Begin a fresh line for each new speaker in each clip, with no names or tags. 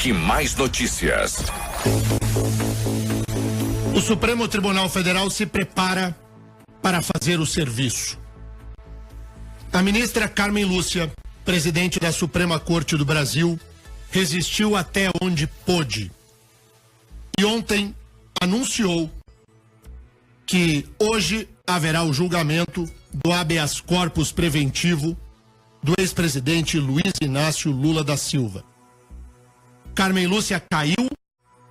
Cheque Mais Notícias.
O Supremo Tribunal Federal se prepara para fazer o serviço. A ministra Carmen Lúcia, presidente da Suprema Corte do Brasil, resistiu até onde pôde. E ontem anunciou que hoje haverá o julgamento do habeas corpus preventivo do ex-presidente Luiz Inácio Lula da Silva. Carmen Lúcia caiu,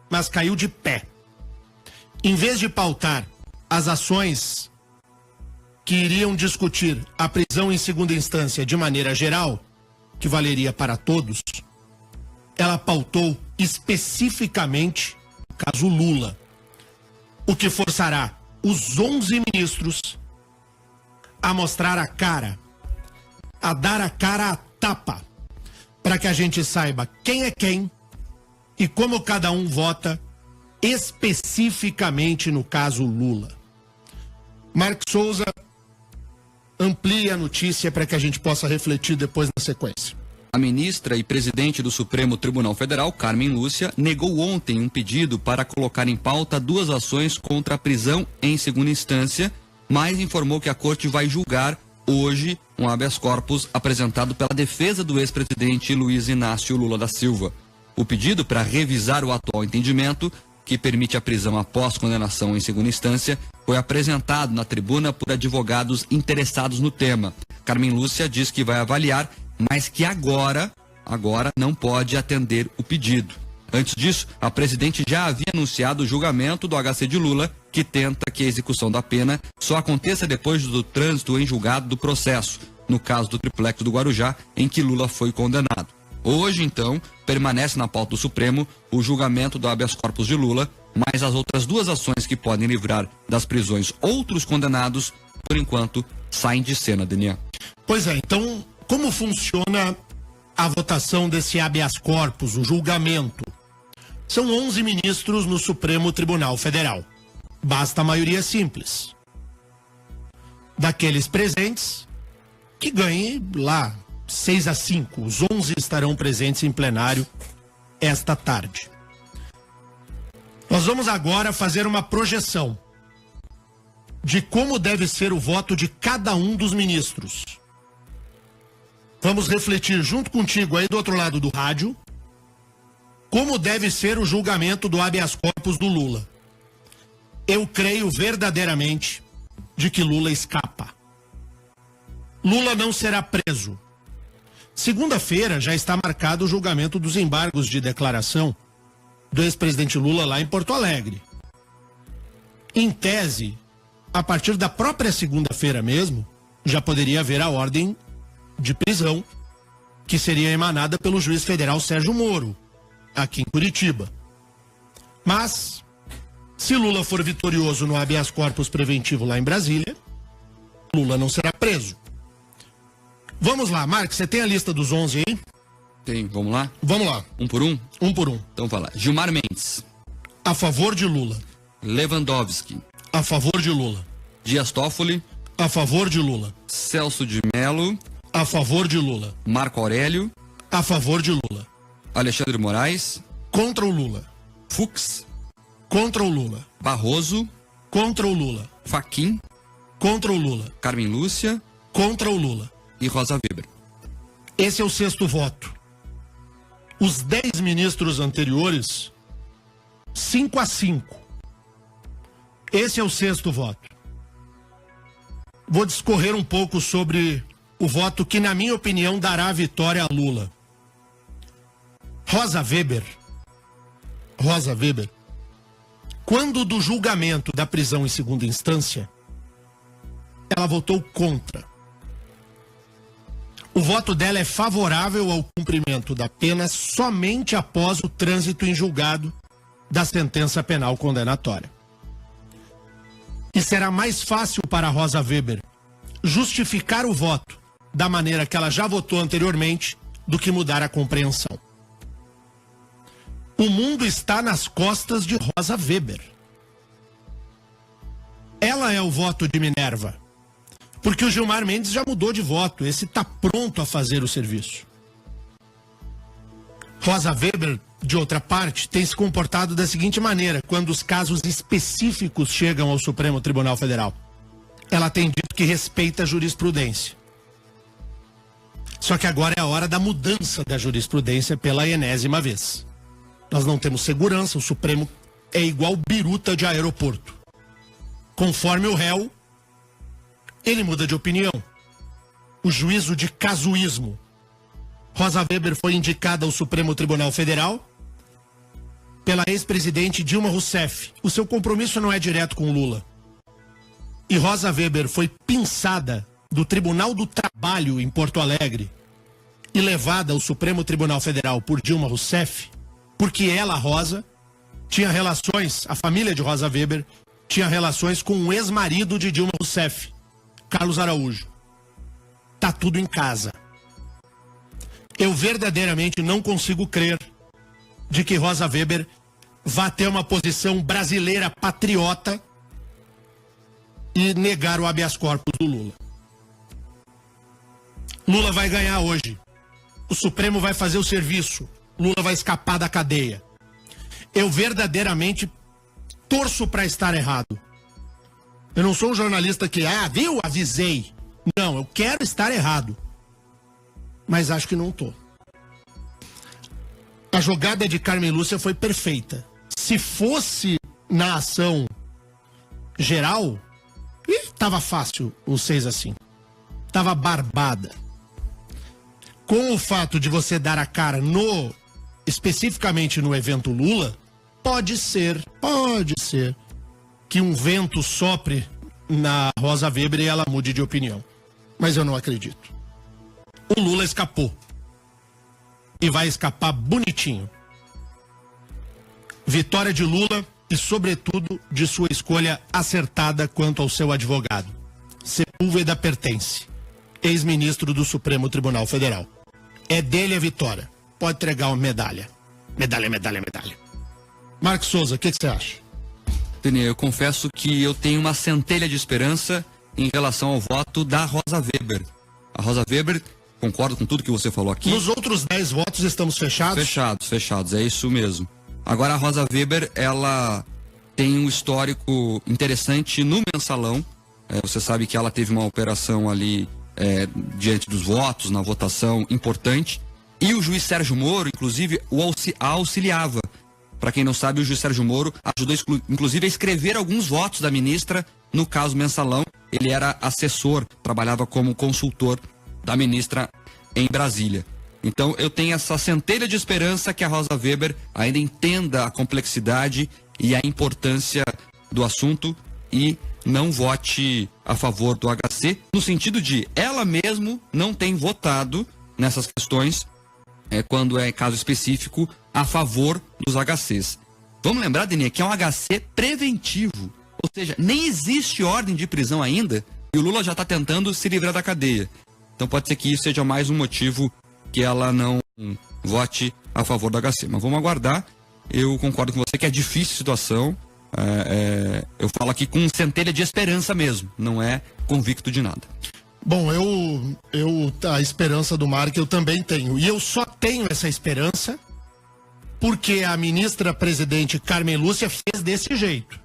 mas caiu de pé. Em vez de pautar as ações que iriam discutir a prisão em segunda instância de maneira geral, que valeria para todos, ela pautou especificamente o caso Lula, o que forçará os 11 ministros a mostrar a cara, a dar a cara à tapa, para que a gente saiba quem é quem e como cada um vota especificamente no caso Lula. Marcos Souza amplia a notícia para que a gente possa refletir depois na sequência.
A ministra e presidente do Supremo Tribunal Federal, Carmen Lúcia, negou ontem um pedido para colocar em pauta 2 ações contra a prisão em segunda instância, mas informou que a corte vai julgar hoje um habeas corpus apresentado pela defesa do ex-presidente Luiz Inácio Lula da Silva. O pedido para revisar o atual entendimento, que permite a prisão após condenação em segunda instância, foi apresentado na tribuna por advogados interessados no tema. Carmen Lúcia diz que vai avaliar, mas que agora não pode atender o pedido. Antes disso, a presidente já havia anunciado o julgamento do HC de Lula, que tenta que a execução da pena só aconteça depois do trânsito em julgado do processo, no caso do triplex do Guarujá, em que Lula foi condenado. Hoje, então, permanece na pauta do Supremo o julgamento do habeas corpus de Lula, mas as outras 2 ações que podem livrar das prisões outros condenados, por enquanto, saem de cena, Daniel.
Pois é, então, como funciona a votação desse habeas corpus, o julgamento? São 11 ministros no Supremo Tribunal Federal. Basta a maioria simples. Daqueles presentes, que ganhe lá 6-5. Os 11 estarão presentes em plenário esta tarde. Nós vamos agora fazer uma projeção de como deve ser o voto de cada um dos ministros. Vamos refletir junto contigo aí do outro lado do rádio como deve ser o julgamento do habeas corpus do Lula. Eu creio verdadeiramente de que Lula escapa. Lula não será preso. Segunda-feira já está marcado o julgamento dos embargos de declaração do ex-presidente Lula lá em Porto Alegre. Em tese, a partir da própria segunda-feira mesmo, já poderia haver a ordem de prisão que seria emanada pelo juiz federal Sérgio Moro, aqui em Curitiba. Mas, se Lula for vitorioso no habeas corpus preventivo lá em Brasília, Lula não será preso. Vamos lá, Marcos, você tem a lista dos 11 aí?
Tem, vamos lá?
Vamos lá.
Um por um?
Um por um.
Então vai lá. Gilmar Mendes.
A favor de Lula.
Lewandowski.
A favor de Lula.
Dias Toffoli.
A favor de Lula.
Celso de Mello.
A favor de Lula.
Marco Aurélio.
A favor de Lula.
Alexandre Moraes.
Contra o Lula.
Fux.
Contra o Lula.
Barroso.
Contra o Lula.
Fachin.
Contra o Lula.
Carmen Lúcia.
Contra o Lula.
E Rosa Weber.
Esse é o 6º voto. Os 10 ministros anteriores, 5-5. Esse é o 6º voto. Vou discorrer um pouco sobre o voto que, na minha opinião, dará a vitória a Lula. Rosa Weber, quando do julgamento da prisão em segunda instância, ela votou contra. O voto dela é favorável ao cumprimento da pena somente após o trânsito em julgado da sentença penal condenatória. E será mais fácil para Rosa Weber justificar o voto da maneira que ela já votou anteriormente do que mudar a compreensão. O mundo está nas costas de Rosa Weber. Ela é o voto de Minerva. Porque o Gilmar Mendes já mudou de voto. Esse está pronto a fazer o serviço. Rosa Weber, de outra parte, tem se comportado da seguinte maneira, quando os casos específicos chegam ao Supremo Tribunal Federal. Ela tem dito que respeita a jurisprudência. Só que agora é a hora da mudança da jurisprudência pela enésima vez. Nós não temos segurança, o Supremo é igual biruta de aeroporto. Conforme o réu, ele muda de opinião. O juízo de casuísmo. Rosa Weber foi indicada ao Supremo Tribunal Federal pela ex-presidente Dilma Rousseff. O seu compromisso não é direto com Lula. E Rosa Weber foi pinçada do Tribunal do Trabalho em Porto Alegre e levada ao Supremo Tribunal Federal por Dilma Rousseff, porque ela, Rosa, tinha relações, a família de Rosa Weber tinha relações com o ex-marido de Dilma Rousseff, Carlos Araújo. Tá tudo em casa. Eu verdadeiramente não consigo crer de que Rosa Weber vá ter uma posição brasileira patriota e negar o habeas corpus do Lula. Lula vai ganhar hoje. O Supremo vai fazer o serviço. Lula vai escapar da cadeia. Eu verdadeiramente torço para estar errado. Eu não sou um jornalista que, viu, avisei. Não, eu quero estar errado. Mas acho que não tô. A jogada de Carmen Lúcia foi perfeita. Se fosse na ação geral, tava fácil o 6-5. Tava barbada. Com o fato de você dar a cara especificamente no evento Lula, pode ser que um vento sopre na Rosa Weber e ela mude de opinião. Mas eu não acredito. O Lula escapou. E vai escapar bonitinho. Vitória de Lula e, sobretudo, de sua escolha acertada quanto ao seu advogado. Sepúlveda Pertence, ex-ministro do Supremo Tribunal Federal. É dele a vitória. Pode entregar uma medalha. Medalha. Marcos Souza, o que você acha?
Daniel, eu confesso que eu tenho uma centelha de esperança em relação ao voto da Rosa Weber. A Rosa Weber, concordo com tudo que você falou aqui.
Nos outros 10 votos estamos fechados?
Fechados, é isso mesmo. Agora a Rosa Weber, ela tem um histórico interessante no Mensalão. Você sabe que ela teve uma operação ali diante dos votos, na votação importante. E o juiz Sérgio Moro, inclusive, a auxiliava. Para quem não sabe, o juiz Sérgio Moro ajudou, inclusive, a escrever alguns votos da ministra no caso Mensalão. Ele era assessor, trabalhava como consultor da ministra em Brasília. Então, eu tenho essa centelha de esperança que a Rosa Weber ainda entenda a complexidade e a importância do assunto e não vote a favor do HC, no sentido de ela mesmo não tem votado nessas questões, quando é caso específico, a favor dos HCs. Vamos lembrar, Denis, que é um HC preventivo, ou seja, nem existe ordem de prisão ainda e o Lula já está tentando se livrar da cadeia. Então pode ser que isso seja mais um motivo que ela não vote a favor do HC. Mas vamos aguardar. Eu concordo com você que é difícil a situação. Eu falo aqui com centelha de esperança mesmo, não é convicto de nada.
Bom, a esperança do Marco eu também tenho. E eu só tenho essa esperança porque a ministra presidente Carmen Lúcia fez desse jeito.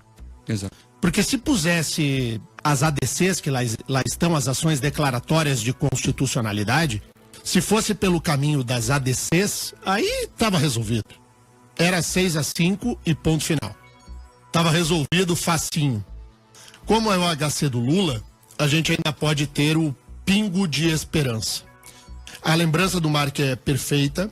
Exato.
Porque se pusesse as ADCs, que lá estão, as ações declaratórias de constitucionalidade, se fosse pelo caminho das ADCs, aí estava resolvido. Era 6-5 e ponto final. Estava resolvido facinho. Como é o HC do Lula, a gente ainda pode ter o pingo de esperança. A lembrança do Marco é perfeita.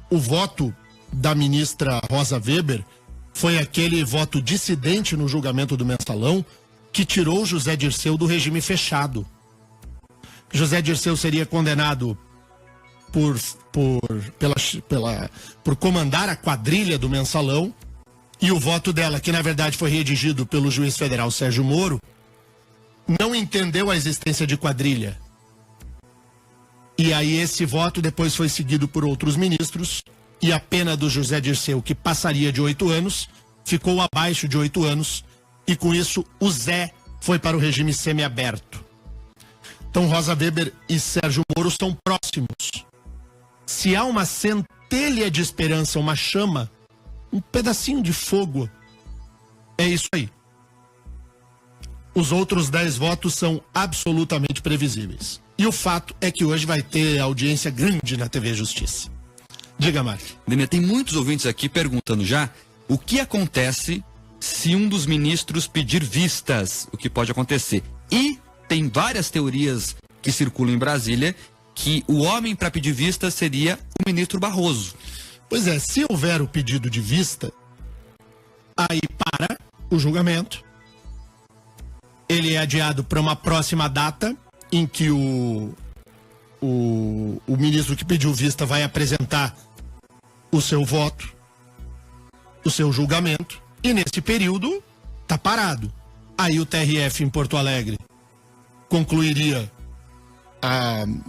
O voto da ministra Rosa Weber foi aquele voto dissidente no julgamento do Mensalão que tirou José Dirceu do regime fechado. José Dirceu seria condenado por comandar a quadrilha do Mensalão, e o voto dela, que na verdade foi redigido pelo juiz federal Sérgio Moro, não entendeu a existência de quadrilha. E aí esse voto depois foi seguido por outros ministros, e a pena do José Dirceu, que passaria de 8 anos, ficou abaixo de 8 anos, e com isso o Zé foi para o regime semiaberto. Então Rosa Weber e Sérgio Moro são próximos. Se há uma centelha de esperança, uma chama, um pedacinho de fogo. É isso aí. Os outros 10 votos são absolutamente previsíveis. E o fato é que hoje vai ter audiência grande na TV Justiça. Diga, Mário.
Denê, tem muitos ouvintes aqui perguntando já o que acontece se um dos ministros pedir vistas, o que pode acontecer. E tem várias teorias que circulam em Brasília que o homem para pedir vista seria o ministro Barroso.
Pois é, se houver o pedido de vista, aí para o julgamento. Ele é adiado para uma próxima data em que o ministro que pediu vista vai apresentar o seu voto, o seu julgamento, e nesse período tá parado. Aí o TRF em Porto Alegre concluiria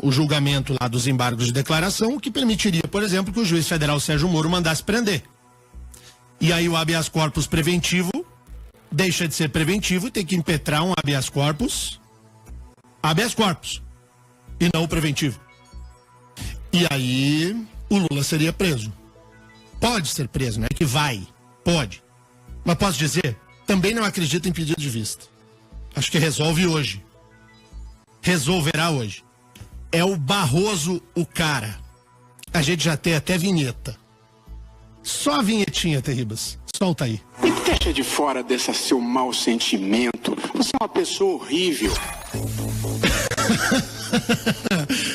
o julgamento lá dos embargos de declaração, o que permitiria, por exemplo, que o juiz federal Sérgio Moro mandasse prender. E aí o habeas corpus preventivo deixa de ser preventivo e tem que impetrar um habeas corpus, e não o preventivo. E aí o Lula seria preso. Pode ser preso, não é que vai, pode. Mas posso dizer, também não acredito em pedido de vista. Acho que resolve hoje. Resolverá hoje. É o Barroso o cara. A gente já tem até vinheta. Só a vinhetinha, Terribas. Solta aí.
Me deixa de fora desse seu mau sentimento. Você é uma pessoa horrível.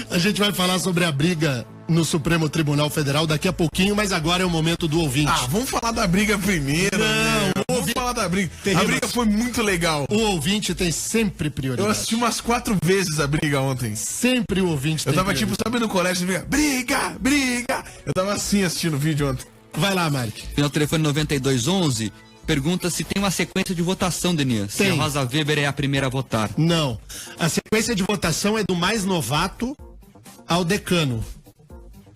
A gente vai falar sobre a briga no Supremo Tribunal Federal daqui a pouquinho, mas agora é o momento do ouvinte.
Vamos falar da briga primeiro. Vamos falar da briga. A briga foi muito legal.
O ouvinte tem sempre prioridade.
Eu assisti umas 4 vezes a briga ontem.
Sempre o ouvinte tem
Eu tava
prioridade.
sabe no colégio, briga. Eu tava assim assistindo o vídeo ontem.
Vai lá, Mari.
Final telefone 9211 pergunta se tem uma sequência de votação, Denise. Se a Rosa Weber é a primeira a votar.
Não. A sequência de votação é do mais novato ao decano.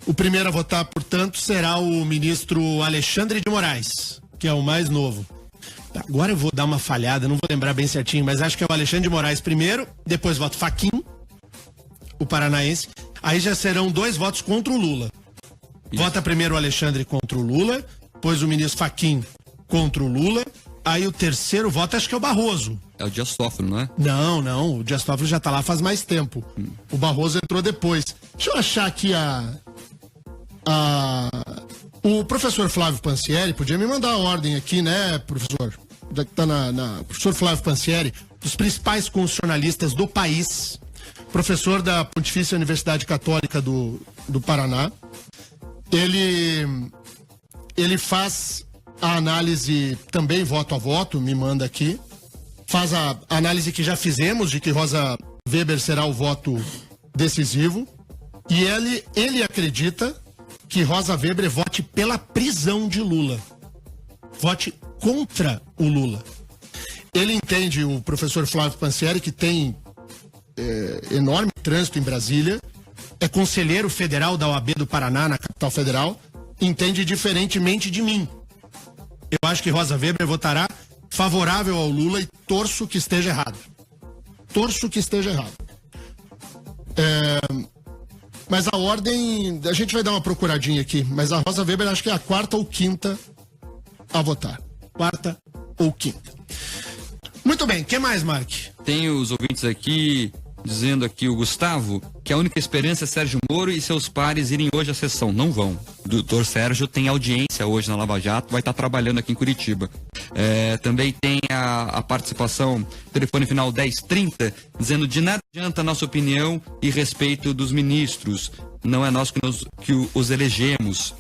O primeiro a votar, portanto, será o ministro Alexandre de Moraes, que é o mais novo. Agora eu vou dar uma falhada, não vou lembrar bem certinho, mas acho que é o Alexandre de Moraes primeiro, depois vota Fachin, o paranaense. Aí já serão 2 votos contra o Lula. Isso. Vota primeiro o Alexandre contra o Lula, depois o ministro Fachin contra o Lula, aí o terceiro voto acho que é o Barroso.
É o Dias Toffoli, não é?
Não, o Dias Toffoli já tá lá faz mais tempo. O Barroso entrou depois. Deixa eu achar aqui o professor Flávio Pansieri, podia me mandar a ordem aqui, né, professor? Já que tá professor Flávio Pansieri, dos principais constitucionalistas do país, professor da Pontifícia Universidade Católica do Paraná. Ele faz a análise também voto a voto, me manda aqui. Faz a análise que já fizemos de que Rosa Weber será o voto decisivo. E ele acredita que Rosa Weber vote pela prisão de Lula. Vote contra o Lula. Ele entende, o professor Flávio Pansieri, que tem enorme trânsito em Brasília, é conselheiro federal da OAB do Paraná, na capital federal, entende diferentemente de mim. Eu acho que Rosa Weber votará favorável ao Lula e torço que esteja errado. Mas a ordem, a gente vai dar uma procuradinha aqui, mas a Rosa Weber acho que é a 4ª ou 5ª a votar. 4ª ou 5ª. Muito bem, o que mais, Mark?
Tem os ouvintes aqui dizendo aqui, o Gustavo, que a única esperança é Sérgio Moro e seus pares irem hoje à sessão. Não vão. O doutor Sérgio tem audiência hoje na Lava Jato, vai estar trabalhando aqui em Curitiba. Também tem a participação, telefone final 1030, dizendo de nada adianta a nossa opinião e respeito dos ministros. Não é nós que os elegemos.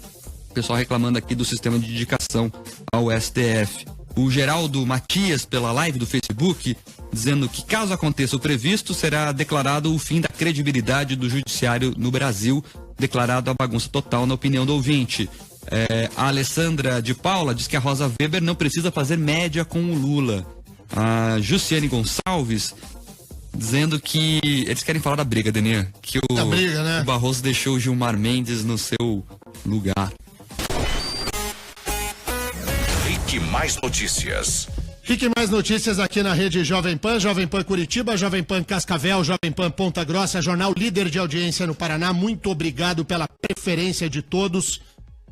O pessoal reclamando aqui do sistema de indicação ao STF. O Geraldo Matias, pela live do Facebook, dizendo que caso aconteça o previsto, será declarado o fim da credibilidade do judiciário no Brasil, declarado a bagunça total na opinião do ouvinte. A Alessandra de Paula diz que a Rosa Weber não precisa fazer média com o Lula. A Jussiane Gonçalves dizendo que eles querem falar da briga, Denê, que o Barroso deixou o Gilmar Mendes no seu lugar.
Fique mais notícias.
Fique mais notícias aqui na rede Jovem Pan Curitiba, Jovem Pan Cascavel, Jovem Pan Ponta Grossa, jornal líder de audiência no Paraná. Muito obrigado pela preferência de todos.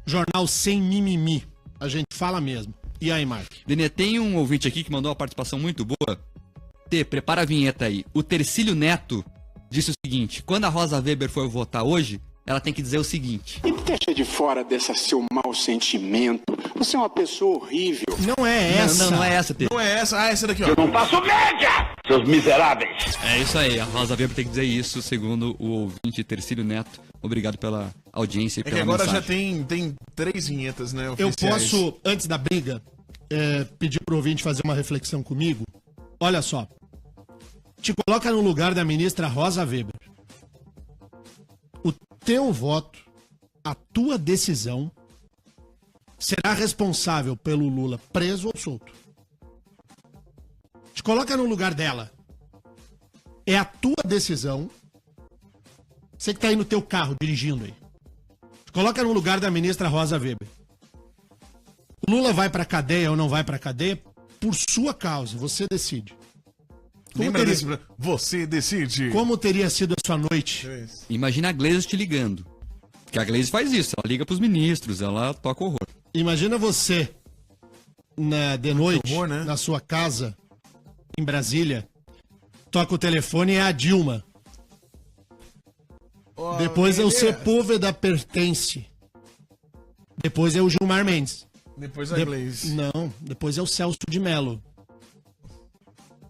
Jornal sem mimimi. A gente fala mesmo. E aí, Mark?
Denê, tem um ouvinte aqui que mandou uma participação muito boa. Prepara a vinheta aí. O Tercílio Neto disse o seguinte: quando a Rosa Weber for votar hoje, ela tem que dizer o seguinte:
E deixa de fora desse seu mau sentimento. Você é uma pessoa horrível.
Não é essa.
Não é essa, Tê.
Não é essa. Ah, essa daqui, ó.
Não faço média, seus miseráveis.
É isso aí, a Rosa Weber tem que dizer isso, segundo o ouvinte Tercílio Neto. Obrigado pela audiência e
É
pela
que agora
mensagem.
já tem 3 vinhetas, né,
Eu
oficiais.
posso, antes da briga, pedir pro ouvinte fazer uma reflexão comigo? Olha só. Te coloca no lugar da ministra Rosa Weber. O teu voto, a tua decisão, será responsável pelo Lula preso ou solto. Te coloca no lugar dela. É a tua decisão. Você que tá aí no teu carro, dirigindo aí. Te coloca no lugar da ministra Rosa Weber. O Lula vai pra cadeia ou não vai pra cadeia por sua causa. Você decide.
Lembra desse... Você decide.
Como teria sido a sua noite?
Imagina a Gleisi te ligando. Porque a Gleisi faz isso, ela liga pros ministros, ela toca horror.
Imagina você, de noite,
horror, né?
na sua casa, em Brasília, toca o telefone e é a Dilma. Depois é o Sepúlveda Pertence. Depois é o Gilmar Mendes.
Depois a Gleisi.
Não, depois é o Celso de Mello.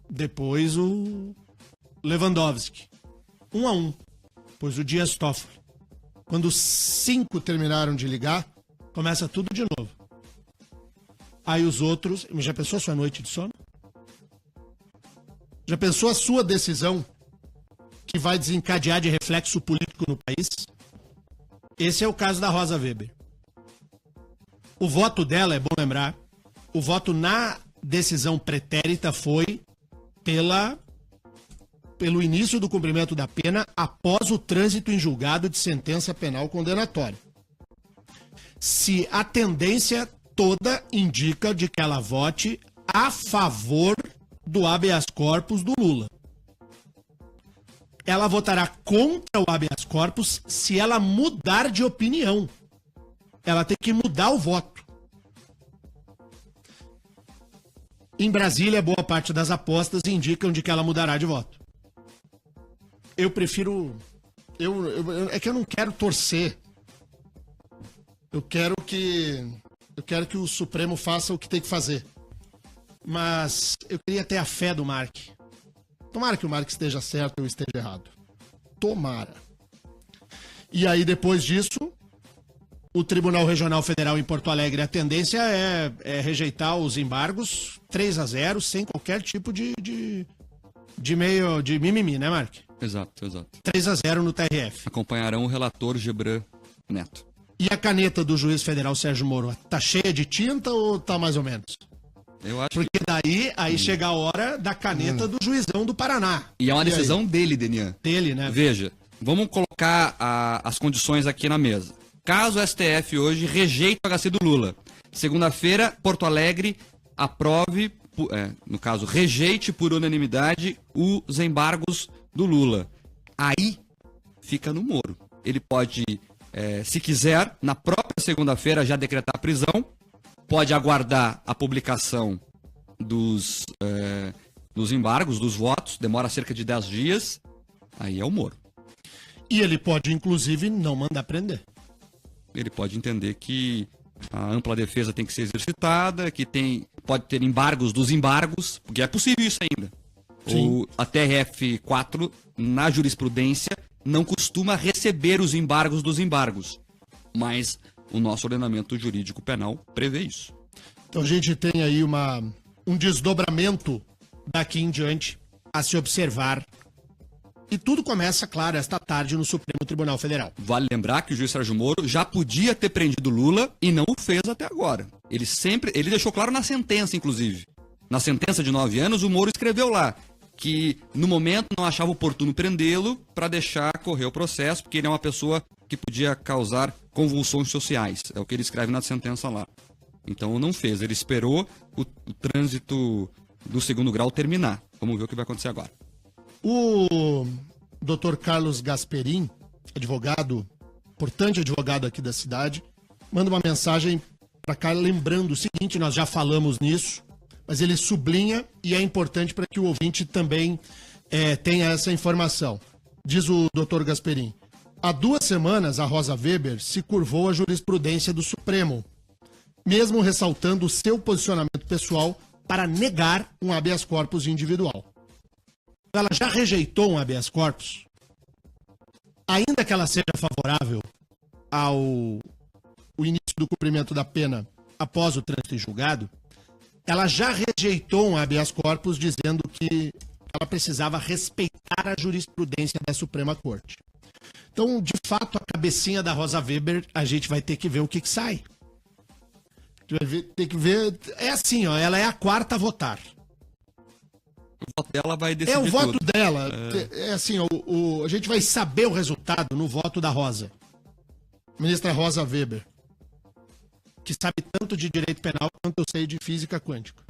Depois o Lewandowski. 1-1. Depois o Dias Toffoli. Quando os 5 terminaram de ligar, começa tudo de novo. Aí os outros... Já pensou a sua noite de sono? Já pensou a sua decisão que vai desencadear de reflexo político no país? Esse é o caso da Rosa Weber. O voto dela, é bom lembrar, o voto na decisão pretérita foi pelo início do cumprimento da pena após o trânsito em julgado de sentença penal condenatória. Se a tendência toda indica de que ela vote a favor do habeas corpus do Lula. Ela votará contra o habeas corpus se ela mudar de opinião. Ela tem que mudar o voto. Em Brasília, boa parte das apostas indicam de que ela mudará de voto. Eu prefiro... é que eu não quero torcer. Eu quero que o Supremo faça o que tem que fazer. Mas eu queria ter a fé do Mark. Tomara que o Mark esteja certo ou esteja errado. Tomara. E aí, depois disso, o Tribunal Regional Federal em Porto Alegre, a tendência é rejeitar os embargos 3-0, sem qualquer tipo de mimimi, né, Mark?
Exato.
3-0 no TRF.
Acompanharão o relator Gebran Neto.
E a caneta do juiz federal Sérgio Moro, tá cheia de tinta ou tá mais ou menos?
Eu acho
Porque daí chega a hora da caneta do juizão do Paraná.
E é uma decisão dele, Denian.
Dele, né?
Veja, vamos colocar as condições aqui na mesa. Caso o STF hoje rejeite o HC do Lula, segunda-feira, Porto Alegre aprove, no caso, rejeite por unanimidade os embargos do Lula. Aí fica no Moro. Ele pode, se quiser, na própria segunda-feira já decretar a prisão, pode aguardar a publicação dos embargos, dos votos, demora cerca de 10 dias, aí é o Moro.
E ele pode, inclusive, não mandar prender.
Ele pode entender que a ampla defesa tem que ser exercitada, que pode ter embargos dos embargos, porque é possível isso ainda. A TRF4, na jurisprudência, não costuma receber os embargos dos embargos, mas o nosso ordenamento jurídico penal prevê isso.
Então a gente tem aí um desdobramento daqui em diante a se observar. E tudo começa, claro, esta tarde no Supremo Tribunal Federal.
Vale lembrar que o juiz Sérgio Moro já podia ter prendido Lula e não o fez até agora. Ele deixou claro na sentença, inclusive. Na sentença de 9 anos, o Moro escreveu lá que no momento não achava oportuno prendê-lo para deixar correr o processo, porque ele é uma pessoa que podia causar convulsões sociais. É o que ele escreve na sentença lá. Então não fez, ele esperou o trânsito do segundo grau terminar. Vamos ver o que vai acontecer agora.
O Dr. Carlos Gasperin, advogado, importante advogado aqui da cidade, manda uma mensagem para cá lembrando o seguinte, nós já falamos nisso, mas ele sublinha e é importante para que o ouvinte também tenha essa informação. Diz o doutor Gasperim, há 2 semanas a Rosa Weber se curvou à jurisprudência do Supremo, mesmo ressaltando o seu posicionamento pessoal para negar um habeas corpus individual. Ela já rejeitou um habeas corpus, ainda que ela seja favorável ao início do cumprimento da pena após o trânsito em julgado, ela já rejeitou um habeas corpus dizendo que ela precisava respeitar a jurisprudência da Suprema Corte. Então, de fato, a cabecinha da Rosa Weber, a gente vai ter que ver o que sai. Tem que ver. É assim, ó, ela é a 4ª a votar.
O voto dela vai decidir.
É o voto
tudo.
dela. É assim, a gente vai saber o resultado no voto da Rosa. Ministra Rosa Weber. Que sabe tanto de direito penal quanto eu sei de física quântica.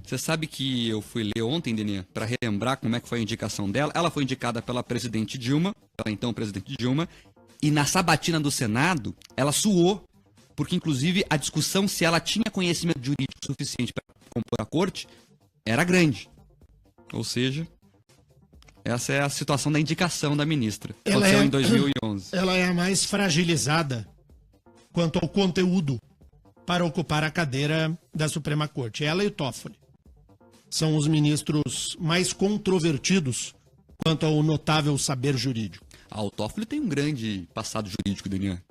Você sabe que eu fui ler ontem, Deninha, para relembrar como é que foi a indicação dela. Ela foi indicada pela presidente Dilma, pela então presidente Dilma, e na sabatina do Senado, ela suou, porque inclusive a discussão se ela tinha conhecimento jurídico suficiente para compor a corte era grande. Ou seja, essa é a situação da indicação da ministra. Aconteceu em 2011.
Ela é a mais fragilizada quanto ao conteúdo para ocupar a cadeira da Suprema Corte. Ela e o Toffoli são os ministros mais controvertidos quanto ao notável saber jurídico.
O Toffoli tem um grande passado jurídico, Deninha.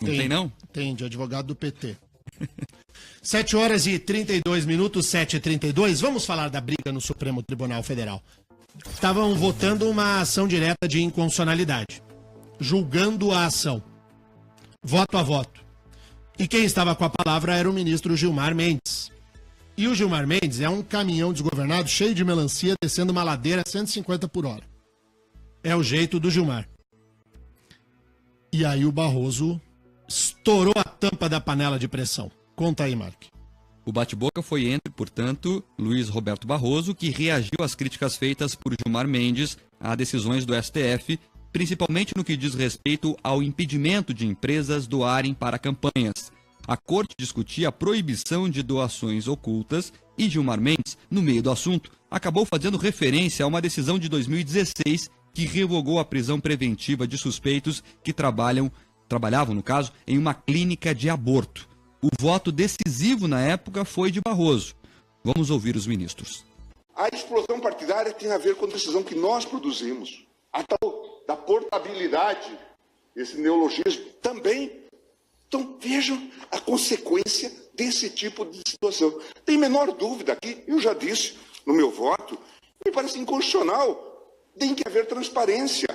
Não tem, não?
Tem, de advogado do PT. 7h32, 7h32. Vamos falar da briga no Supremo Tribunal Federal. Estavam votando uma ação direta de inconstitucionalidade, julgando a ação, voto a voto. E quem estava com a palavra era o ministro Gilmar Mendes. E o Gilmar Mendes é um caminhão desgovernado cheio de melancia descendo uma ladeira a 150 por hora. É o jeito do Gilmar. E aí o Barroso estourou a tampa da panela de pressão. Conta aí, Mark.
O bate-boca foi entre, portanto, Luiz Roberto Barroso, que reagiu às críticas feitas por Gilmar Mendes a decisões do STF, principalmente no que diz respeito ao impedimento de empresas doarem para campanhas. A corte discutia a proibição de doações ocultas e Gilmar Mendes, no meio do assunto, acabou fazendo referência a uma decisão de 2016 que revogou a prisão preventiva de suspeitos que trabalhavam, no caso, em uma clínica de aborto. O voto decisivo na época foi de Barroso. Vamos ouvir os ministros.
A explosão partidária tem a ver com a decisão que nós produzimos. A tal da portabilidade, esse neologismo também. Então vejam a consequência desse tipo de situação. Tem menor dúvida aqui, eu já disse no meu voto, me parece inconstitucional. Tem que haver transparência.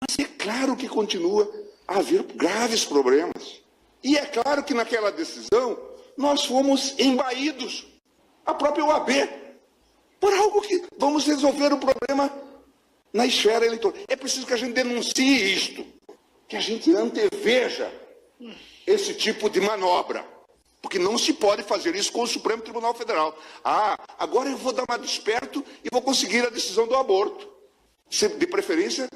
Mas é claro que continua a haver graves problemas. E é claro que naquela decisão nós fomos embaídos, a própria OAB, por algo que vamos resolver o problema na esfera eleitoral. É preciso que a gente denuncie isto, que a gente anteveja esse tipo de manobra, porque não se pode fazer isso com o Supremo Tribunal Federal. Agora eu vou dar uma desperto e vou conseguir a decisão do aborto, de preferência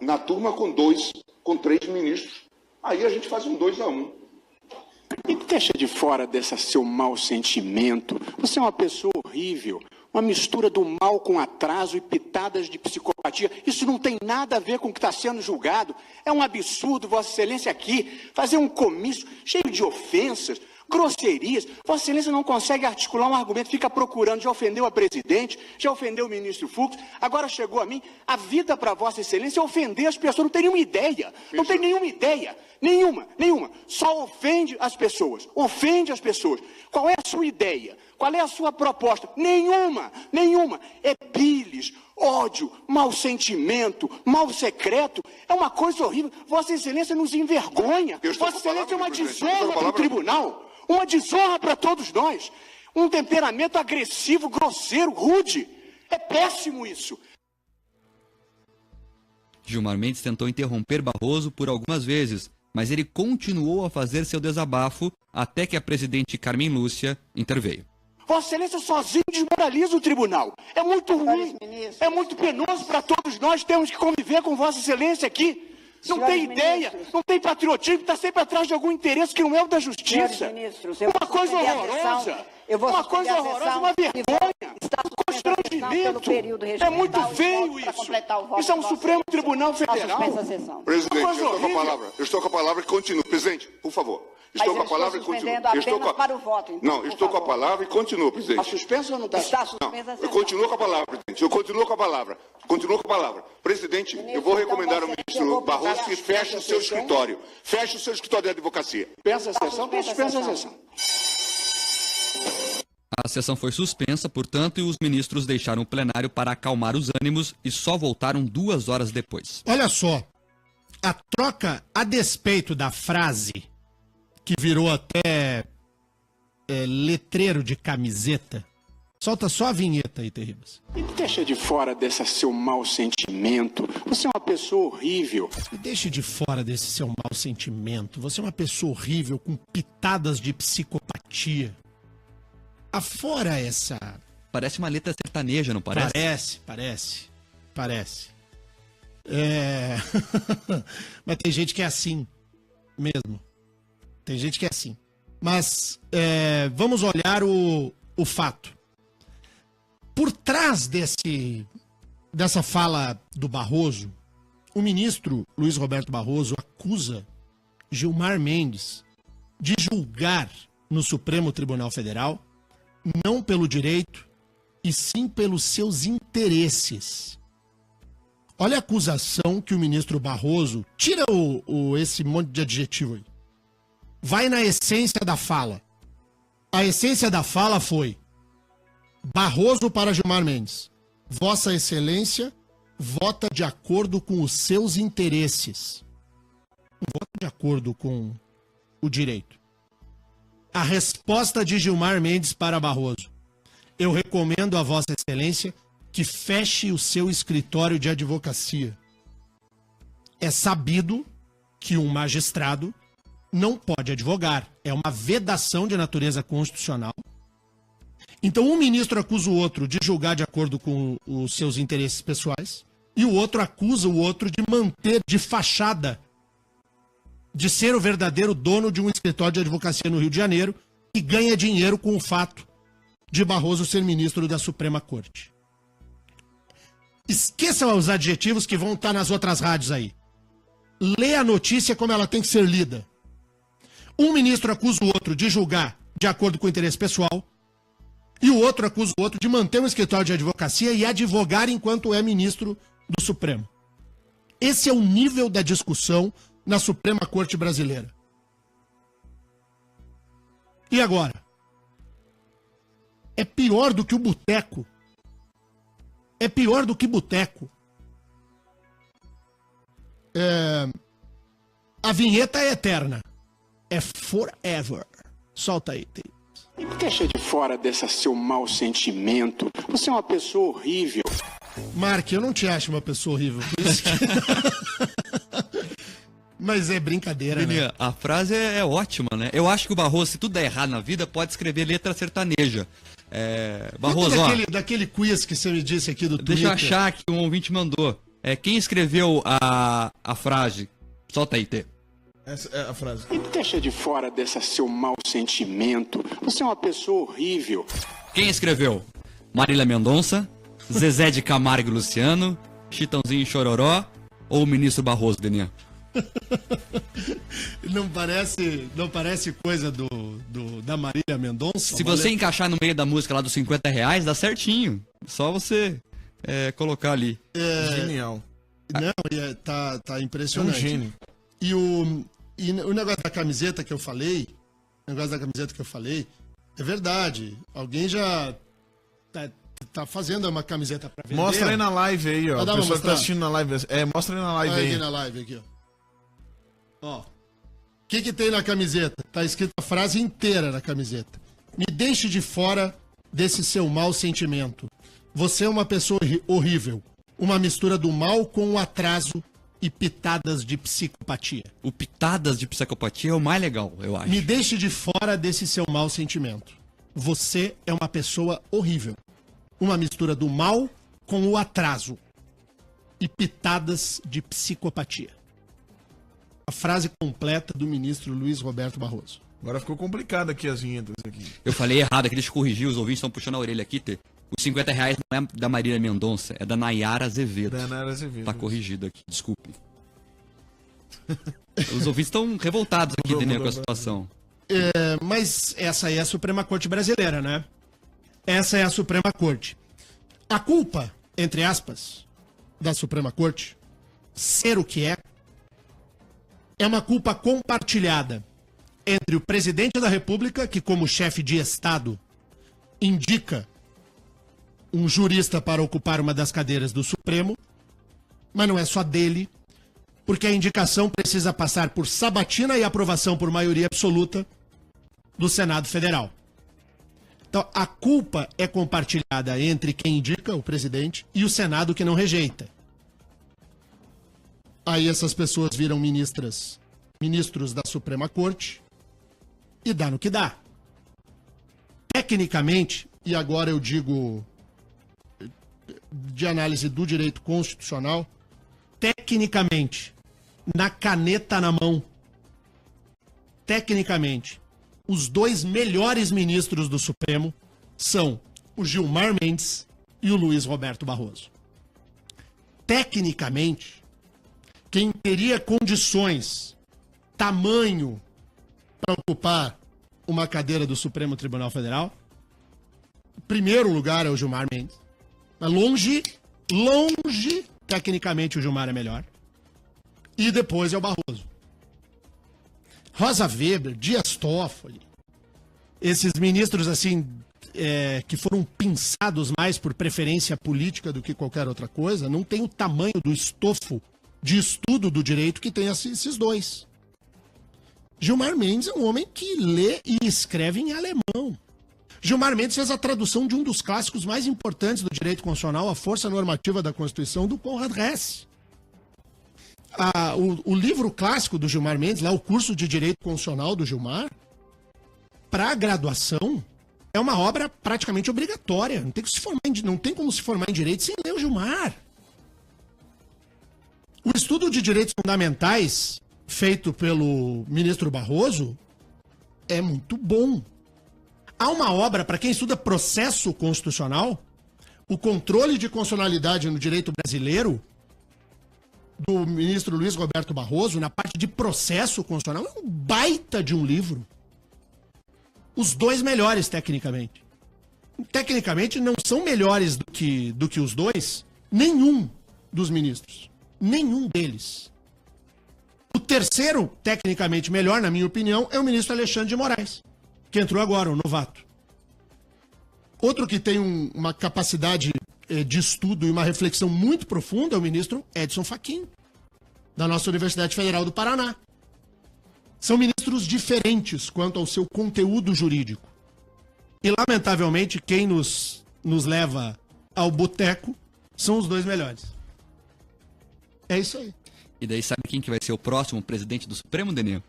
na turma com 3 ministros. Aí a gente faz um 2-1.
E deixa de fora desse seu mau sentimento. Você é uma pessoa horrível. Uma mistura do mal com atraso e pitadas de psicopatia. Isso não tem nada a ver com o que está sendo julgado. É um absurdo, Vossa Excelência, aqui fazer um comício cheio de ofensas, grosserias. Vossa Excelência não consegue articular um argumento, fica procurando, já ofendeu a presidente, já ofendeu o ministro Fux, agora chegou a mim. A vida para Vossa Excelência é ofender as pessoas, não tem nenhuma ideia. Não tem nenhuma ideia. Nenhuma. Só ofende as pessoas. Ofende as pessoas. Qual é a sua ideia? Qual é a sua proposta? Nenhuma. É bilis, ódio, mau sentimento, mal secreto. É uma coisa horrível. Vossa Excelência nos envergonha. Vossa Excelência é uma desonra para o tribunal. Uma desonra para todos nós. Um temperamento agressivo, grosseiro, rude. É péssimo isso.
Gilmar Mendes tentou interromper Barroso por algumas vezes, mas ele continuou a fazer seu desabafo até que a presidente Carmen Lúcia interveio.
Vossa Excelência sozinho desmoraliza o tribunal. É muito ruim, é muito penoso para todos nós, temos que conviver com Vossa Excelência aqui. Não tem ideia, não tem patriotismo, está sempre atrás de algum interesse que não é o da justiça. Uma coisa horrorosa. Uma coisa horrorosa, uma vergonha, um constrangimento. É muito feio isso. Isso é um Supremo Tribunal Federal.
Presidente, eu estou com a palavra e continuo. Presidente, por favor. Estou com a palavra e continuo. Não, estou com a palavra e continuo, presidente.
Está suspenso ou não está?
Está suspensa a sessão. Eu continuo com a palavra, presidente. Eu continuo com a palavra. Continuo com a palavra. Presidente, eu vou recomendar ao ministro Barroso que feche o seu escritório. Feche o seu escritório de advocacia.
Suspensa a sessão, está suspensa a sessão.
A sessão foi suspensa, portanto, e os ministros deixaram o plenário para acalmar os ânimos e só voltaram 2 horas depois.
Olha só, a troca a despeito da frase, que virou até letreiro de camiseta. Solta só a vinheta aí, Terribas.
E deixa de fora desse seu mau sentimento. Você é uma pessoa horrível.
E deixe de fora desse seu mau sentimento. Você é uma pessoa horrível com pitadas de psicopatia. Afora essa...
Parece uma letra sertaneja, não parece?
Parece. Mas tem gente que é assim mesmo. Tem gente que é assim. Mas vamos olhar o fato. Por trás dessa fala do Barroso, o ministro Luiz Roberto Barroso acusa Gilmar Mendes de julgar no Supremo Tribunal Federal não pelo direito, e sim pelos seus interesses. Olha a acusação que o ministro Barroso... Tira esse monte de adjetivo aí. Vai na essência da fala. A essência da fala foi: Barroso para Gilmar Mendes. Vossa Excelência vota de acordo com os seus interesses. Não vota de acordo com o direito. A resposta de Gilmar Mendes para Barroso: eu recomendo a Vossa Excelência que feche o seu escritório de advocacia. É sabido que um magistrado não pode advogar. É uma vedação de natureza constitucional. Então, um ministro acusa o outro de julgar de acordo com os seus interesses pessoais, e o outro acusa o outro de manter de fachada, de ser o verdadeiro dono de um escritório de advocacia no Rio de Janeiro e ganha dinheiro com o fato de Barroso ser ministro da Suprema Corte. Esqueçam os adjetivos que vão estar nas outras rádios aí. Lê a notícia como ela tem que ser lida. Um ministro acusa o outro de julgar de acordo com o interesse pessoal, e o outro acusa o outro de manter um escritório de advocacia e advogar enquanto é ministro do Supremo. Esse é o nível da discussão na Suprema Corte Brasileira. E agora? É pior do que o boteco. É pior do que boteco. A vinheta é eterna. É forever. Solta aí, Tem.
E deixa de fora desse seu mau sentimento. Você é uma pessoa horrível.
Mark, eu não te acho uma pessoa horrível. Por isso que... Mas é brincadeira,
Beninha,
né?
a frase é ótima, né? Eu acho que o Barroso, se tudo der errado na vida, pode escrever letra sertaneja. Barroso,
daquele quiz que você me disse aqui do Twitter.
Deixa eu achar que um ouvinte mandou. Quem escreveu a frase? Solta aí, Tê.
Essa é a frase.
E deixa de fora desse seu mau sentimento. Você é uma pessoa horrível.
Quem escreveu? Marília Mendonça, Zezé de Camargo e Luciano, Chitãozinho e Chororó ou o ministro Barroso, Beninha?
Não parece coisa da Marília Mendonça?
Se você encaixar no meio da música lá dos R$50, dá certinho. Só você colocar ali.
Genial.
Não, tá impressionante.
É um gênio.
E o negócio da camiseta que eu falei, é verdade. Alguém já tá fazendo uma camiseta pra vender.
Mostra aí na live aí, ó. A pessoa que tá assistindo na live. Mostra aí na live aí.
Aqui na live, aqui, ó. O que tem na camiseta? Tá escrita a frase inteira na camiseta. Me deixe de fora desse seu mau sentimento. Você é uma pessoa horrível. Uma mistura do mal com o atraso e pitadas de psicopatia.
O pitadas de psicopatia é o mais legal, eu acho.
Me deixe de fora desse seu mau sentimento. Você é uma pessoa horrível. Uma mistura do mal com o atraso e pitadas de psicopatia. a frase completa do ministro Luiz Roberto Barroso.
Agora ficou complicado aqui as vinhetas aqui.
Eu falei errado aqui, deixa eu corrigir, os ouvintes estão puxando a orelha aqui. Os R$50 não é da Marília Mendonça, é da Nayara Azevedo.
Da Nayara Azevedo.
Tá corrigido aqui, desculpe. Os ouvintes estão revoltados aqui, Denê, com a situação.
Mas essa é a Suprema Corte brasileira, né? Essa é a Suprema Corte. A culpa, entre aspas, da Suprema Corte ser o que é uma culpa compartilhada entre o presidente da República, que como chefe de Estado indica um jurista para ocupar uma das cadeiras do Supremo, mas não é só dele, porque a indicação precisa passar por sabatina e aprovação por maioria absoluta do Senado Federal. Então, a culpa é compartilhada entre quem indica, o presidente, e o Senado, que não rejeita. Aí essas pessoas viram ministros da Suprema Corte e dá no que dá. Tecnicamente, e agora eu digo de análise do direito constitucional, tecnicamente, na caneta na mão, tecnicamente, os dois melhores ministros do Supremo são o Gilmar Mendes e o Luiz Roberto Barroso. Tecnicamente, quem teria condições, tamanho, para ocupar uma cadeira do Supremo Tribunal Federal, em primeiro lugar é o Gilmar Mendes. Mas longe, tecnicamente o Gilmar é melhor. E depois é o Barroso. Rosa Weber, Dias Toffoli, esses ministros assim que foram pinçados mais por preferência política do que qualquer outra coisa, não tem o tamanho do estofo de estudo do direito que tem esses dois. Gilmar Mendes é um homem que lê e escreve em alemão. Gilmar Mendes fez a tradução de um dos clássicos mais importantes do direito constitucional, a Força Normativa da Constituição, do Konrad Hess. O livro clássico do Gilmar Mendes, lá o curso de Direito Constitucional do Gilmar, para a graduação, é uma obra praticamente obrigatória. Não tem como se formar em Direito sem ler o Gilmar. O estudo de direitos fundamentais, feito pelo ministro Barroso, é muito bom. Há uma obra, para quem estuda processo constitucional, o controle de constitucionalidade no direito brasileiro, do ministro Luiz Roberto Barroso, na parte de processo constitucional, é um baita de um livro. Os dois melhores, tecnicamente. Tecnicamente, não são melhores do que os dois, nenhum dos ministros. Nenhum deles. O terceiro, tecnicamente melhor, na minha opinião, é o ministro Alexandre de Moraes, que entrou agora, o novato. Outro que tem uma capacidade de estudo e uma reflexão muito profunda é o ministro Edson Fachin, da nossa Universidade Federal do Paraná. São ministros diferentes quanto ao seu conteúdo jurídico. E, lamentavelmente, quem nos leva ao boteco são os dois melhores. É isso aí.
E daí sabe quem que vai ser o próximo presidente do Supremo, Denê?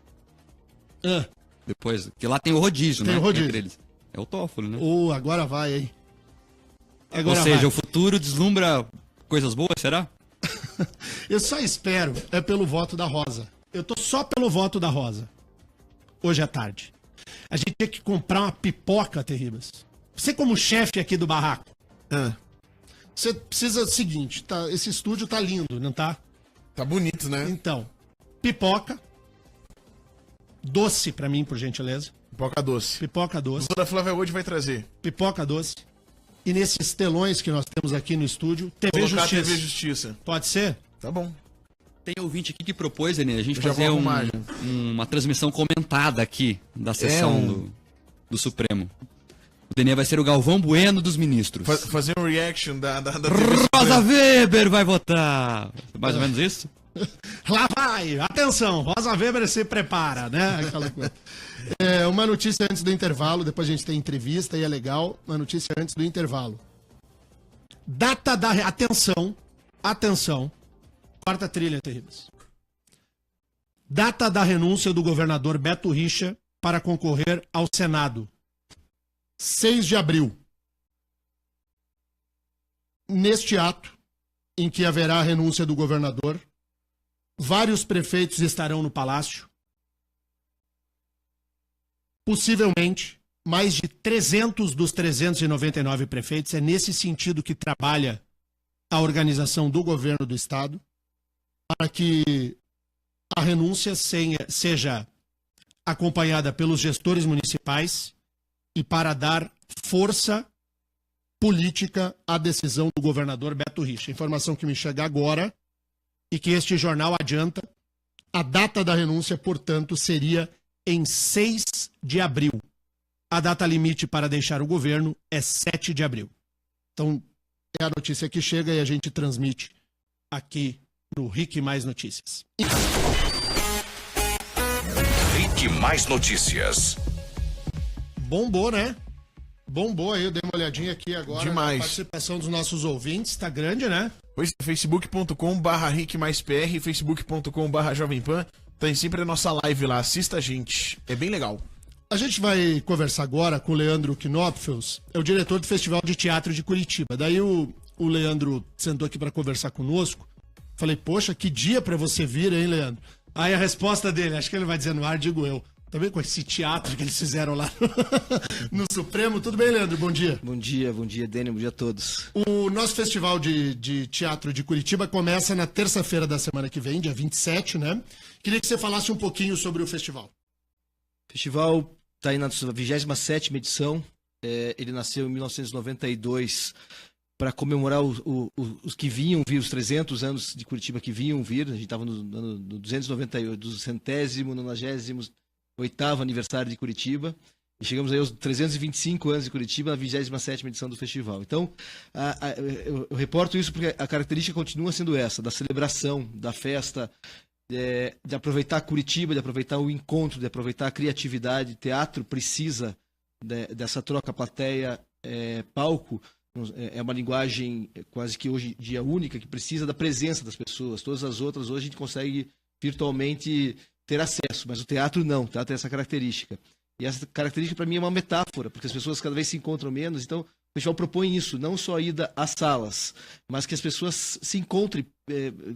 Depois, que lá tem o rodízio,
tem, né? O rodízio.
Entre eles. É o Toffoli, né?
Agora vai, hein?
Agora Ou seja, o futuro deslumbra coisas boas, será?
Eu só espero, pelo voto da Rosa. Eu tô só pelo voto da Rosa. Hoje à tarde. A gente tinha que comprar uma pipoca, Terribas. Você como chefe aqui do barraco. Você precisa do seguinte, esse estúdio tá lindo, não tá?
Tá bonito, né?
Então, pipoca. Doce pra mim, por gentileza.
Pipoca doce.
Pipoca doce.
A doutora Flávia hoje vai trazer.
Pipoca doce. E nesses telões que nós temos aqui no estúdio, TV Justiça.
TV Justiça.
Pode ser?
Tá bom.
Tem ouvinte aqui que propôs, Denê, a gente fazer uma transmissão comentada aqui da sessão do Supremo. O Denê vai ser o Galvão Bueno dos ministros.
Fazer um reaction da TV
Rosa
Weber vai votar. Mais ou menos isso?
Lá vai! Atenção! Rosa Weber se prepara, né? Aquela coisa. Uma notícia antes do intervalo, depois a gente tem entrevista e é legal. Uma notícia antes do intervalo. Data da... Atenção. Quarta trilha, Terribas. Data da renúncia do governador Beto Richa para concorrer ao Senado. 6 de abril. Neste ato, em que haverá a renúncia do governador, Vários prefeitos estarão no Palácio. Possivelmente, mais de 300 dos 399 prefeitos. É nesse sentido que trabalha a organização do governo do Estado, para que a renúncia seja acompanhada pelos gestores municipais e para dar força política à decisão do governador Beto Richa. Informação que me chega agora e que este jornal adianta, a data da renúncia, portanto, seria em 6 de abril. A data limite para deixar o governo é 7 de abril. Então, é a notícia que chega e a gente transmite aqui no RIC Mais Notícias.
RIC Mais Notícias.
Bombou, né? Bombou aí, eu dei uma olhadinha aqui agora.
Demais.
A participação dos nossos ouvintes tá grande, né?
Pois é, facebook.com/RIC+PR, facebook.com/Jovem Pan. Tem sempre a nossa live lá, assista a gente. É bem legal.
A gente vai conversar agora com o Leandro Knopfels, é o diretor do Festival de Teatro de Curitiba. Daí o Leandro sentou aqui para conversar conosco. Falei, poxa, que dia para você vir, hein, Leandro? Aí a resposta dele, acho que ele vai dizer no ar, digo eu. Também com esse teatro que eles fizeram lá no Supremo. Tudo bem, Leandro? Bom dia.
Bom dia, Dênio, bom dia a todos.
O nosso Festival de Teatro de Curitiba começa na terça-feira da semana que vem, dia 27, né? Queria que você falasse um pouquinho sobre o festival.
O festival está aí na sua 27ª edição. Ele nasceu em 1992 para comemorar os que vinham vir, os 300 anos de Curitiba que vinham vir. A gente estava no 298, do 198º aniversário de Curitiba. E chegamos aí aos 325 anos de Curitiba, na 27ª edição do festival. Então, eu reporto isso porque a característica continua sendo essa, da celebração, da festa, de aproveitar Curitiba, de aproveitar o encontro, de aproveitar a criatividade. O teatro precisa dessa troca plateia, palco. É uma linguagem quase que hoje em dia única, que precisa da presença das pessoas. Todas as outras hoje a gente consegue virtualmente ter acesso, mas o teatro não, o teatro tem essa característica. E essa característica para mim é uma metáfora, porque as pessoas cada vez se encontram menos, então o festival propõe isso, não só a ida às salas, mas que as pessoas se encontrem,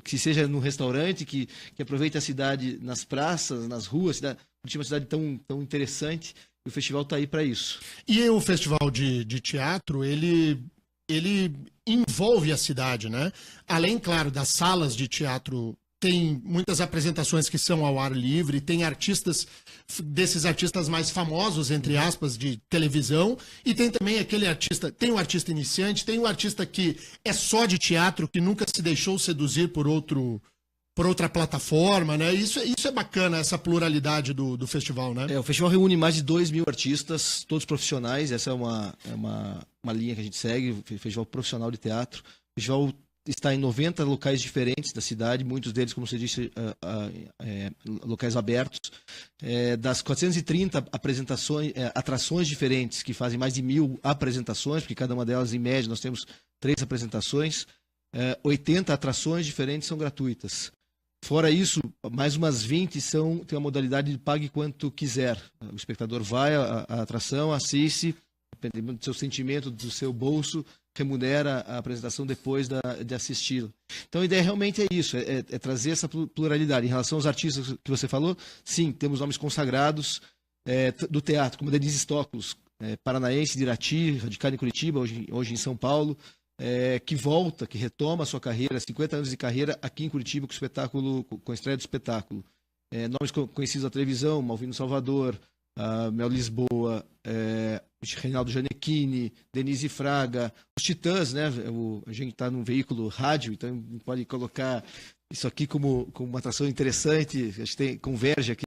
que seja no restaurante, que aproveite a cidade nas praças, nas ruas. Curitiba é uma cidade tão interessante, e o festival está aí para isso.
E o festival de teatro, ele envolve a cidade, né? Além, claro, das salas de teatro, tem muitas apresentações que são ao ar livre, tem desses artistas mais famosos, entre aspas, de televisão, e tem também aquele artista, tem um artista iniciante, tem um artista que é só de teatro, que nunca se deixou seduzir por outra plataforma, né? Isso é bacana, essa pluralidade do festival, né?
O festival reúne mais de 2.000 artistas, todos profissionais, essa é uma linha que a gente segue, o festival profissional de teatro. O festival está em 90 locais diferentes da cidade, muitos deles, como você disse, locais abertos. Das 430 atrações diferentes, que fazem mais de 1.000 apresentações, porque cada uma delas, em média, nós temos 3 apresentações, 80 atrações diferentes são gratuitas. Fora isso, mais umas 20 tem a modalidade de pague quanto quiser. O espectador vai à atração, assiste, dependendo do seu sentimento, do seu bolso, remunera a apresentação depois de assisti-la. Então a ideia realmente é isso, é trazer essa pluralidade. Em relação aos artistas que você falou, sim, temos nomes consagrados do teatro, como Denise Stoklos, paranaense de Irati, radicado em Curitiba, hoje em São Paulo, que retoma a sua carreira, 50 anos de carreira aqui em Curitiba com a estreia do espetáculo. Nomes conhecidos da televisão, Malvino Salvador, Mel Lisboa, Reinaldo Gianecchini, Denise Fraga, os Titãs, né? A gente está num veículo rádio, então pode colocar isso aqui como uma atração interessante, a gente converge aqui.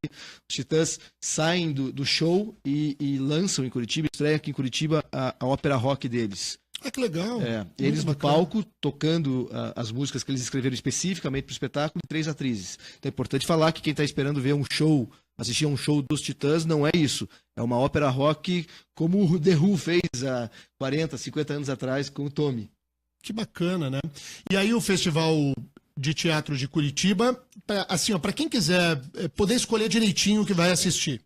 Os Titãs saem do show e lançam em Curitiba, estreiam aqui em Curitiba a ópera rock deles.
Que legal.
Eles no palco, tocando as músicas que eles escreveram especificamente para o espetáculo, e 3 atrizes. Então é importante falar que quem está esperando ver um show, assistir a um show dos Titãs, não é isso. É uma ópera rock como o The Who fez há 40, 50 anos atrás com o Tommy.
Que bacana, né? E aí o Festival de Teatro de Curitiba, assim, para quem quiser poder escolher direitinho o que vai assistir,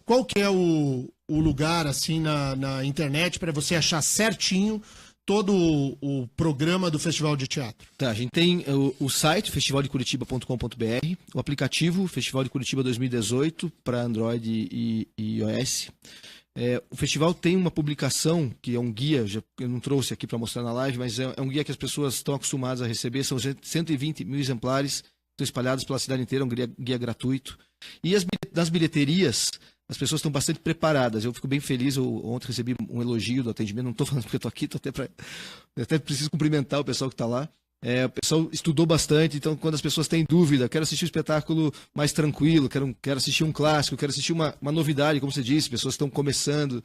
qual que é o lugar, assim, na internet para você achar certinho todo o programa do Festival de Teatro?
Tá, a gente tem o site festivaldecuritiba.com.br, o aplicativo Festival de Curitiba 2018 para Android e iOS. O festival tem uma publicação que é um guia, eu não trouxe aqui para mostrar na live, mas é um guia que as pessoas estão acostumadas a receber, são 120 mil exemplares, estão espalhados pela cidade inteira, um guia gratuito. E nas bilheterias, as pessoas estão bastante preparadas. Eu fico bem feliz. Eu ontem recebi um elogio do atendimento. Não estou falando porque eu estou aqui, até preciso cumprimentar o pessoal que está lá. O pessoal estudou bastante, então quando as pessoas têm dúvida, quero assistir um espetáculo mais tranquilo, quero assistir um clássico, quero assistir uma novidade, como você disse, pessoas estão começando,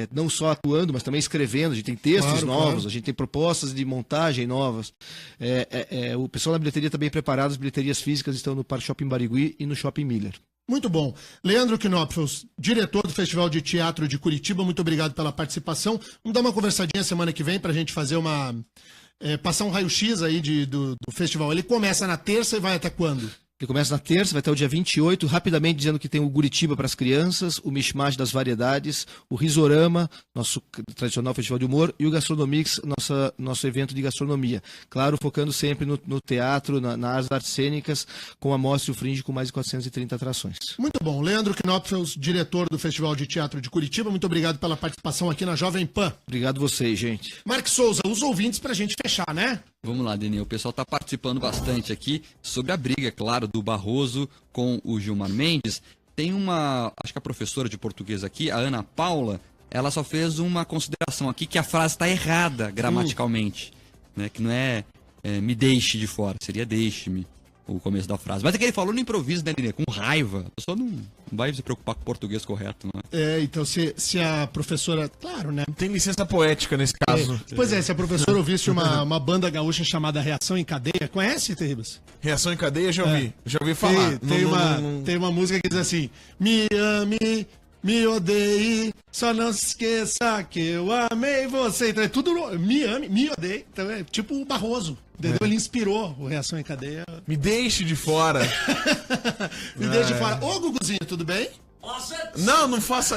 não só atuando, mas também escrevendo. A gente tem textos novos, a gente tem propostas de montagem novas. O pessoal da bilheteria está bem preparado, as bilheterias físicas estão no Parque Shopping Barigui e no Shopping Miller.
Muito bom. Leandro Knopfels, diretor do Festival de Teatro de Curitiba, muito obrigado pela participação. Vamos dar uma conversadinha semana que vem para a gente fazer passar um raio-x aí do festival. Ele começa na terça e vai até quando?
Ele começa na terça, vai até o dia 28, rapidamente dizendo que tem o Guritiba para as crianças, o Mishmash das variedades, o Risorama, nosso tradicional festival de humor, e o Gastronomix, nosso evento de gastronomia. Claro, focando sempre no teatro, nas artes cênicas, com a Mostra e o Fringe, com mais de 430 atrações.
Muito bom. Leandro Knopfels, diretor do Festival de Teatro de Curitiba, muito obrigado pela participação aqui na Jovem Pan.
Obrigado vocês, gente.
Marcos Souza, os ouvintes para a gente fechar, né?
Vamos lá, Denil. O pessoal está participando bastante aqui sobre a briga, claro, do Barroso com o Gilmar Mendes. Tem acho que a professora de português aqui, a Ana Paula, ela só fez uma consideração aqui que a frase está errada gramaticalmente, né? Que não é me deixe de fora, seria deixe-me o começo da frase. Mas é que ele falou no improviso, né, Nenê? Com raiva. A pessoa não vai se preocupar com o português correto, não é?
Então se a professora... Claro, né?
Tem licença poética nesse caso.
Pois se a professora ouvisse uma banda gaúcha chamada Reação em Cadeia, conhece, Terribas?
Reação em Cadeia, já ouvi falar.
Tem uma música que diz assim: me ame, me odeie, só não se esqueça que eu amei você. Então é tudo me ame, me odeie. Então é tipo o Barroso, entendeu? Ele inspirou o Reação em Cadeia.
Me deixe de fora.
Me deixe de fora. Ô, Guguzinho, tudo bem?
Não faça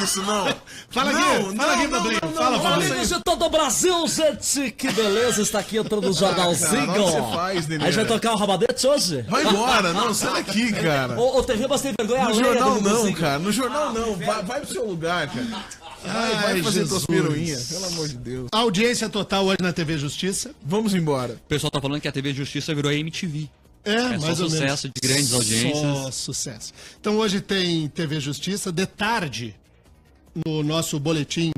isso, não.
Fala aqui, Fabrinho. Fala, Fabrinho.
Amigos de todo o Brasil, gente, que beleza, está aqui entrando no jornalzinho.
Cara, você faz, Nenê?
A gente vai tocar o Rabadete hoje?
Vai embora, não, sai daqui, cara.
Ô, TV, você tem vergonha?
No jornal não, cara, no jornal não. Vai pro seu lugar, cara. Vai fazer tuas piruinhas, pelo amor de Deus.
Audiência total hoje na TV Justiça.
Vamos embora.
O pessoal tá falando que a TV Justiça virou MTV.
Mais ou menos.
Sucesso de grandes audiências.
Só sucesso. Então hoje tem TV Justiça. De tarde, no nosso boletim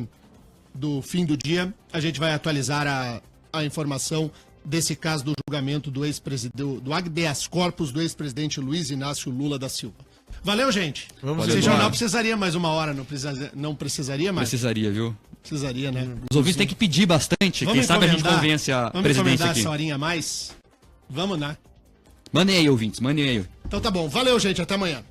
do fim do dia, a gente vai atualizar a informação desse caso do julgamento do ex-presidente, do habeas corpus do ex-presidente Luiz Inácio Lula da Silva. Valeu, gente. Esse jornal precisaria mais uma hora, não precisaria mais?
Precisaria, viu?
Precisaria, né?
Os ouvintes têm que pedir bastante. Quem sabe a gente convence a presidência aqui.
Essa horinha a mais? Vamos, né?
Mandem aí, ouvintes, mandem aí.
Então tá bom. Valeu, gente. Até amanhã.